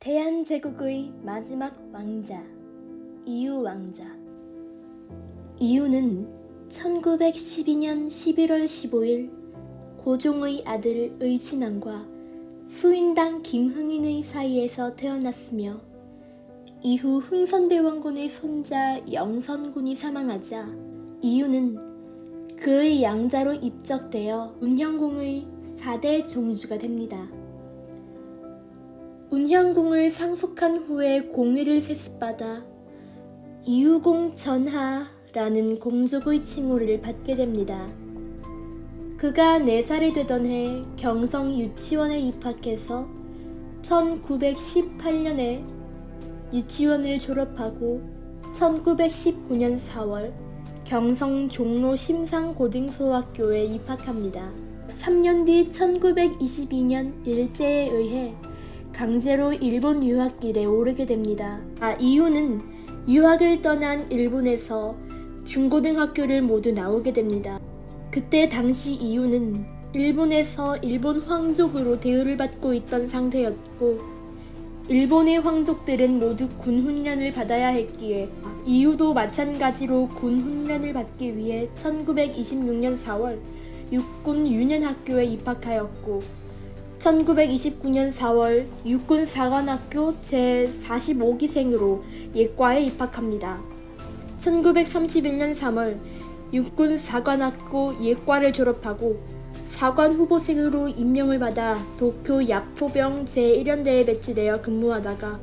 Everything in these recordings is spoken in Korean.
대한제국의 마지막 왕자, 이유 왕자. 이유는 1912년 11월 15일 고종의 아들 의친왕과 수인당 김흥인의 사이에서 태어났으며 이후 흥선대원군의 손자 영선군이 사망하자 이유는 그의 양자로 입적되어 운현궁의 4대 종주가 됩니다. 운현궁을 상속한 후에 공위를 세습받아 이유공 전하라는 공족의 칭호를 받게 됩니다. 그가 4살이 되던 해 경성 유치원에 입학해서 1918년에 유치원을 졸업하고 1919년 4월 경성 종로 심상고등소학교에 입학합니다. 3년 뒤 1922년 일제에 의해 강제로 일본 유학길에 오르게 됩니다. 이유는 유학을 떠난 일본에서 중고등학교를 모두 나오게 됩니다. 그때 당시 이유는 일본에서 일본 황족으로 대우를 받고 있던 상태였고 일본의 황족들은 모두 군훈련을 받아야 했기에 이유도 마찬가지로 군훈련을 받기 위해 1926년 4월 육군 유년학교에 입학하였고 1929년 4월 육군사관학교 제45기생으로 예과에 입학합니다. 1931년 3월 육군사관학교 예과를 졸업하고 사관 후보생으로 임명을 받아 도쿄 야포병 제1연대에 배치되어 근무하다가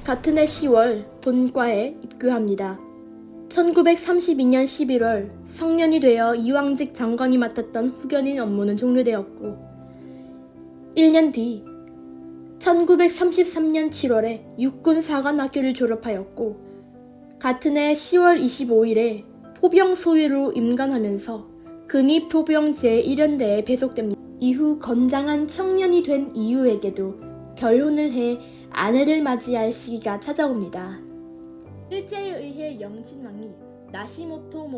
같은 해 10월 본과에 입교합니다. 1932년 11월 성년이 되어 이왕직 장관이 맡았던 후견인 업무는 종료되었고 1년 뒤 1933년 7월에 육군사관학교를 졸업하였고 같은 해 10월 25일에 포병 소위로 임관하면서 근위포병 제1연대에 배속됩니다. 이후 건장한 청년이 된 이유에게도 결혼을 해 아내를 맞이할 시기가 찾아옵니다. 일제에 의해 영친왕이 나시모토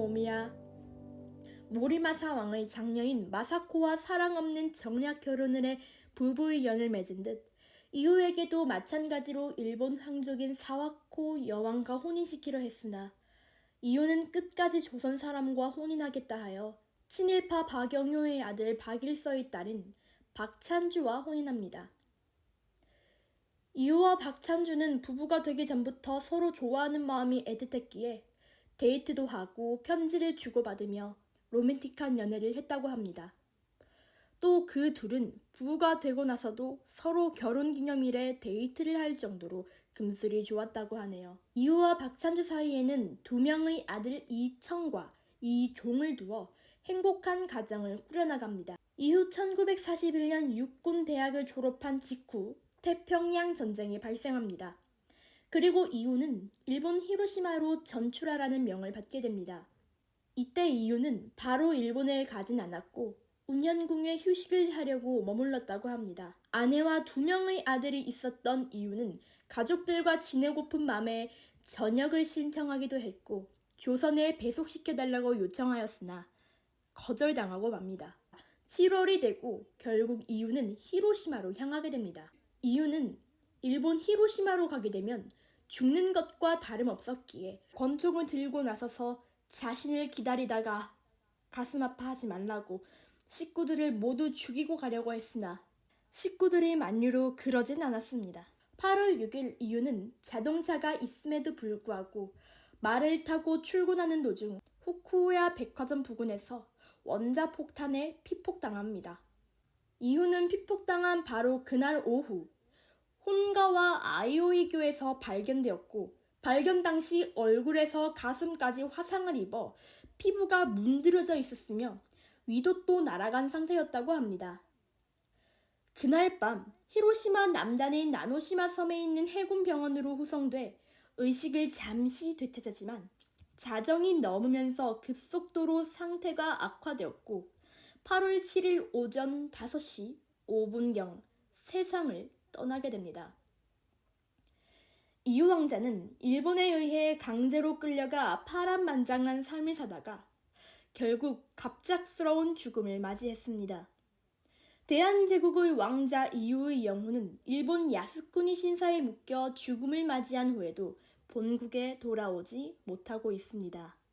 모리마사 왕의 장녀인 마사코와 사랑 없는 정략 결혼을 해 부부의 연을 맺은 듯 이후에게도 마찬가지로 일본 황족인 사와코 여왕과 혼인시키려 했으나 이유는 끝까지 조선 사람과 혼인하겠다 하여 친일파 박영효의 아들 박일서의 딸인 박찬주와 혼인합니다. 이유와 박찬주는 부부가 되기 전부터 서로 좋아하는 마음이 애틋했기에 데이트도 하고 편지를 주고받으며 로맨틱한 연애를 했다고 합니다. 또 그 둘은 부부가 되고 나서도 서로 결혼기념일에 데이트를 할 정도로 금슬이 좋았다고 하네요. 이유와 박찬주 사이에는 2명의 아들 이청과 이종을 두어 행복한 가정을 꾸려나갑니다. 이후 1941년 육군대학을 졸업한 직후 태평양 전쟁이 발생합니다. 그리고 이유는 일본 히로시마로 전출하라는 명을 받게 됩니다. 이때 이유는 바로 일본에 가진 않았고 운현궁에 휴식을 하려고 머물렀다고 합니다. 아내와 2명의 아들이 있었던 이유는 가족들과 지내고픈 마음에 전역을 신청하기도 했고 조선에 배속시켜달라고 요청하였으나 거절당하고 맙니다. 7월이 되고 결국 이유는 히로시마로 향하게 됩니다. 이유는 일본 히로시마로 가게 되면 죽는 것과 다름없었기에 권총을 들고 나서서 자신을 기다리다가 가슴 아파하지 말라고 식구들을 모두 죽이고 가려고 했으나 식구들이 만류로 그러진 않았습니다. 8월 6일 이유는 자동차가 있음에도 불구하고 말을 타고 출근하는 도중 후쿠오야 백화점 부근에서 원자폭탄에 피폭당합니다. 이유는 피폭당한 바로 그날 오후 혼가와 아이오이교에서 발견되었고 발견 당시 얼굴에서 가슴까지 화상을 입어 피부가 문드러져 있었으며 위도 또 날아간 상태였다고 합니다. 그날 밤 히로시마 남단의 나노시마 섬에 있는 해군 병원으로 후송돼 의식을 잠시 되찾았지만 자정이 넘으면서 급속도로 상태가 악화되었고 8월 7일 오전 5시 5분경 세상을 떠나게 됩니다. 이유 왕자는 일본에 의해 강제로 끌려가 파란만장한 삶을 사다가 결국 갑작스러운 죽음을 맞이했습니다. 대한제국의 왕자 이후의 영후는 일본 야스쿠니 신사에 묶여 죽음을 맞이한 후에도 본국에 돌아오지 못하고 있습니다.